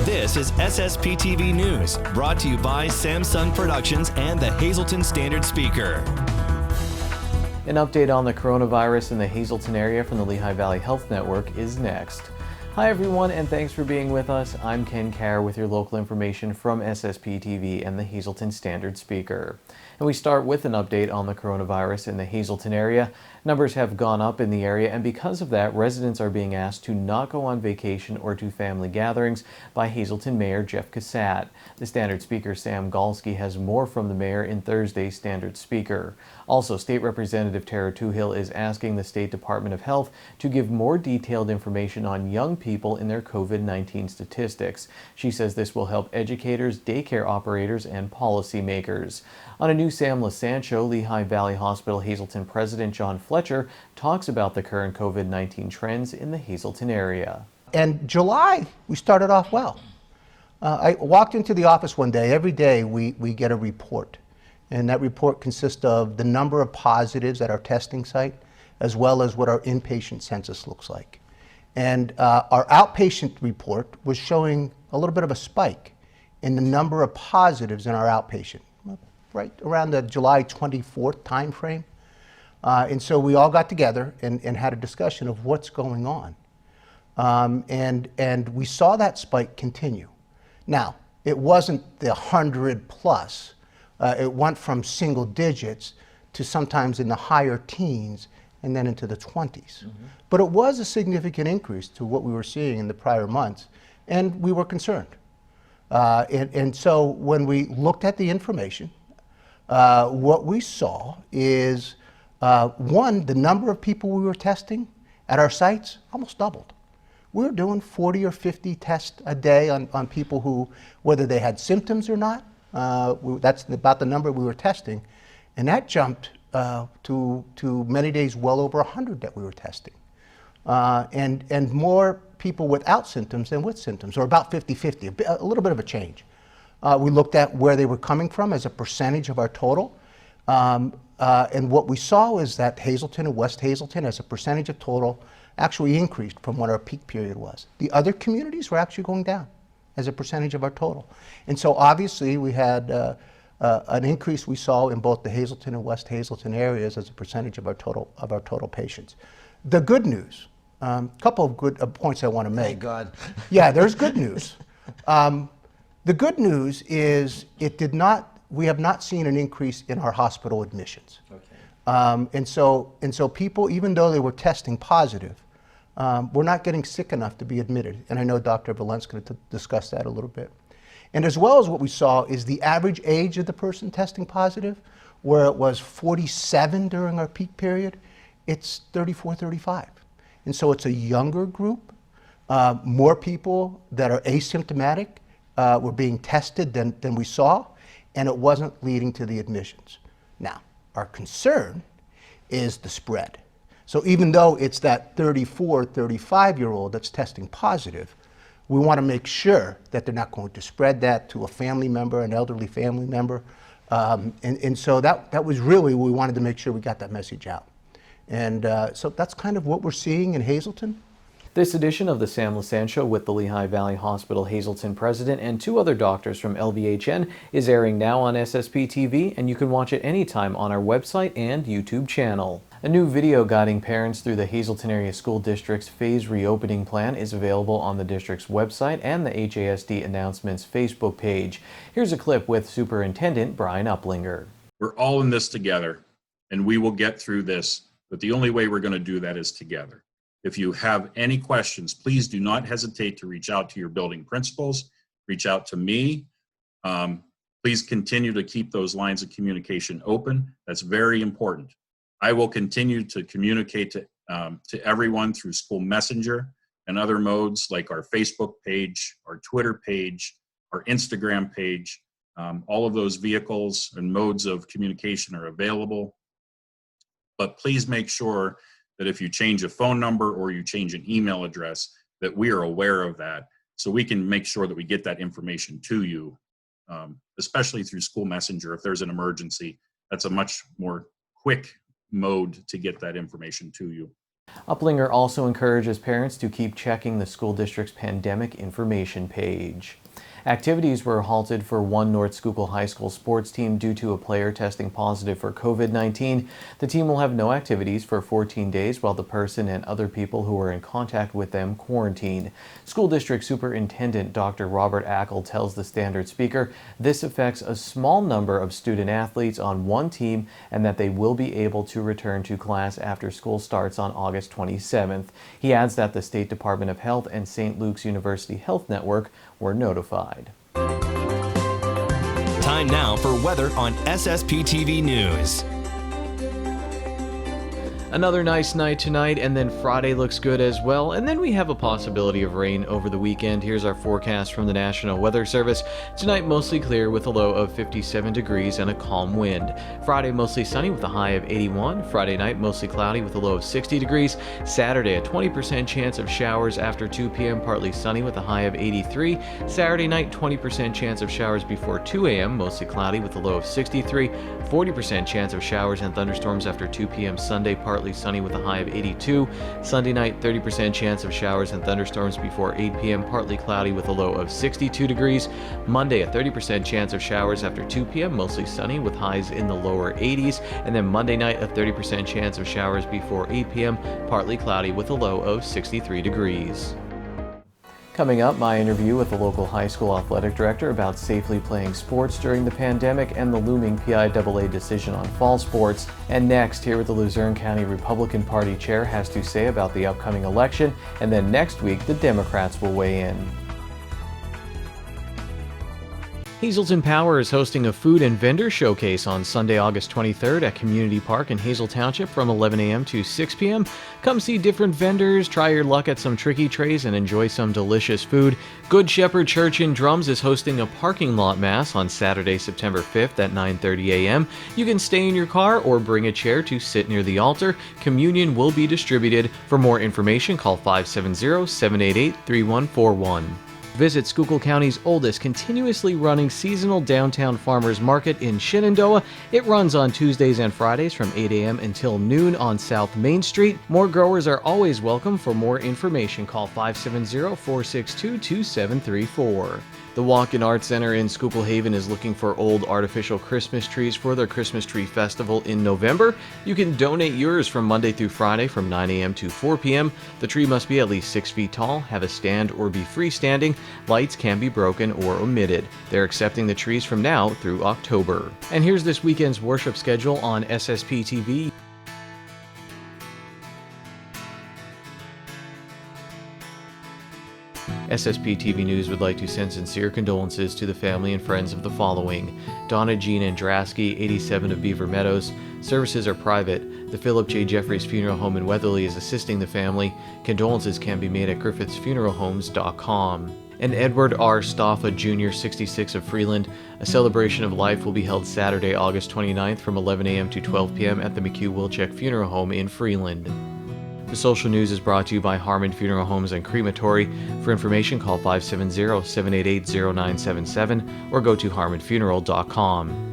This is SSPTV News, brought to you by Samsung Productions and the Hazleton Standard Speaker. An update on the coronavirus in the Hazleton area from the Lehigh Valley Health Network is next. Hi everyone, and thanks for being with us. I'm Ken Carr with your local information from SSPTV and the Hazleton Standard Speaker. And we start with an update on the coronavirus in the Hazleton area. Numbers have gone up in the area, and because of that, residents are being asked to not go on vacation or to family gatherings by Hazleton Mayor Jeff Cassat. The Standard Speaker Sam Galsky has more from the mayor in Thursday's Standard Speaker. Also, State Representative Tara Toohill is asking the State Department of Health to give more detailed information on young people in their COVID-19 statistics. She says this will help educators, daycare operators, and policymakers. On a new Sam LaSanne show, Lehigh Valley Hospital Hazleton President John Fletcher talks about the current COVID-19 trends in the Hazleton area. And July, we started off well. I walked into the office one day. Every day we get a report. And that report consists of the number of positives at our testing site, as well as what our inpatient census looks like. And our outpatient report was showing a little bit of a spike in the number of positives in our outpatient, right around the July 24th timeframe. And so we all got together and had a discussion of what's going on. And we saw that spike continue. Now, it wasn't the 100 plus. It went from single digits to sometimes in the higher teens and then into the 20s. But it was a significant increase to what we were seeing in the prior months, and we were concerned. And so when we looked at the information, what we saw is, one, the number of people we were testing at our sites almost doubled. We were doing 40 or 50 tests a day on people who, whether they had symptoms or not, that's about the number we were testing. And that jumped to many days well over 100 that we were testing. And more people without symptoms than with symptoms, or about 50-50, a little bit of a change. We looked at where they were coming from as a percentage of our total. And what we saw is that Hazleton and West Hazleton as a percentage of total actually increased from what our peak period was. The other communities were actually going down as a percentage of our total. And so obviously we had an increase we saw in both the Hazleton and West Hazleton areas as a percentage of our total patients. The good news, a couple of good points I want to make. Thank God. Yeah, there's good news. The good news is we have not seen an increase in our hospital admissions. Okay. And so people, even though they were testing positive, we're not getting sick enough to be admitted. And I know Dr. Valent's going to discuss that a little bit. And as well as what we saw is the average age of the person testing positive, where it was 47 during our peak period, it's 34, 35. And so it's a younger group. More people that are asymptomatic were being tested than we saw, and it wasn't leading to the admissions. Now, our concern is the spread. So even though it's that 34, 35-year-old that's testing positive, we want to make sure that they're not going to spread that to a family member, an elderly family member. And so that was really, we wanted to make sure we got that message out. And so that's kind of what we're seeing in Hazleton. This edition of the Sam LaSanne Show with the Lehigh Valley Hospital Hazleton president and two other doctors from LVHN is airing now on SSPTV, and you can watch it anytime on our website and YouTube channel. A new video guiding parents through the Hazleton Area School District's phase reopening plan is available on the district's website and the HASD Announcements Facebook page. Here's a clip with Superintendent Brian Uplinger. We're all in this together, and we will get through this, but the only way we're going to do that is together. If you have any questions, please do not hesitate to reach out to your building principals, reach out to me. Please continue to keep those lines of communication open. That's very important. I will continue to communicate to everyone through school messenger and other modes like our Facebook page, our Twitter page, our Instagram page. All of those vehicles and modes of communication are available. But please make sure that if you change a phone number or you change an email address, that we are aware of that so we can make sure that we get that information to you, especially through school messenger. If there's an emergency, that's a much more quick mode to get that information to you. Uplinger also encourages parents to keep checking the school district's pandemic information page. Activities were halted for one North Schuylkill High School sports team due to a player testing positive for COVID-19. The team will have no activities for 14 days while the person and other people who were in contact with them quarantine. School District Superintendent Dr. Robert Ackle tells the Standard Speaker this affects a small number of student athletes on one team and that they will be able to return to class after school starts on August 27th. He adds that the State Department of Health and St. Luke's University Health Network were notified. Time now for weather on SSPTV News. Another nice night tonight, and then Friday looks good as well, and then we have a possibility of rain over the weekend. Here's our forecast from the National Weather Service. Tonight mostly clear with a low of 57 degrees and a calm wind. Friday mostly sunny with a high of 81. Friday night mostly cloudy with a low of 60 degrees. Saturday a 20% chance of showers after 2 p.m. partly sunny with a high of 83. Saturday night 20% chance of showers before 2 a.m. mostly cloudy with a low of 63. 40% chance of showers and thunderstorms after 2 p.m. Sunday partly sunny with a high of 82. Sunday night 30% chance of showers and thunderstorms before 8 p.m. partly cloudy with a low of 62 degrees. Monday a 30% chance of showers after 2 p.m. mostly sunny with highs in the lower 80s. And then Monday night a 30% chance of showers before 8 p.m. partly cloudy with a low of 63 degrees. Coming up, my interview with the local high school athletic director about safely playing sports during the pandemic and the looming PIAA decision on fall sports. And next, hear what the Luzerne County Republican Party chair has to say about the upcoming election. And then next week, the Democrats will weigh in. Hazelton Power is hosting a food and vendor showcase on Sunday, August 23rd at Community Park in Hazel Township from 11 a.m. to 6 p.m. Come see different vendors, try your luck at some tricky trays, and enjoy some delicious food. Good Shepherd Church in Drums is hosting a parking lot mass on Saturday, September 5th at 9:30 a.m. You can stay in your car or bring a chair to sit near the altar. Communion will be distributed. For more information, call 570-788-3141. Visit Schuylkill County's oldest continuously running seasonal downtown farmers market in Shenandoah. It runs on Tuesdays and Fridays from 8 a.m. until noon on South Main Street. More growers are always welcome. For more information, call 570-462-2734. The Walk-In Art Center in Schuylkill Haven is looking for old artificial Christmas trees for their Christmas Tree Festival in November. You can donate yours from Monday through Friday from 9 a.m. to 4 p.m. The tree must be at least 6 feet tall, have a stand, or be freestanding. Lights can be broken or omitted. They're accepting the trees from now through October. And here's this weekend's worship schedule on SSPTV. SSPTV News would like to send sincere condolences to the family and friends of the following: Donna Jean Andrasky, 87 of Beaver Meadows. Services are private. The Philip J. Jeffries Funeral Home in Weatherly is assisting the family. Condolences can be made at griffithsfuneralhomes.com. And Edward R. Stoffa Jr., 66 of Freeland. A celebration of life will be held Saturday, August 29th from 11 a.m. to 12 p.m. at the McHugh-Wilczek Funeral Home in Freeland. The social news is brought to you by Harmon Funeral Homes and Crematory. For information, call 570-788-0977 or go to harmonfuneral.com.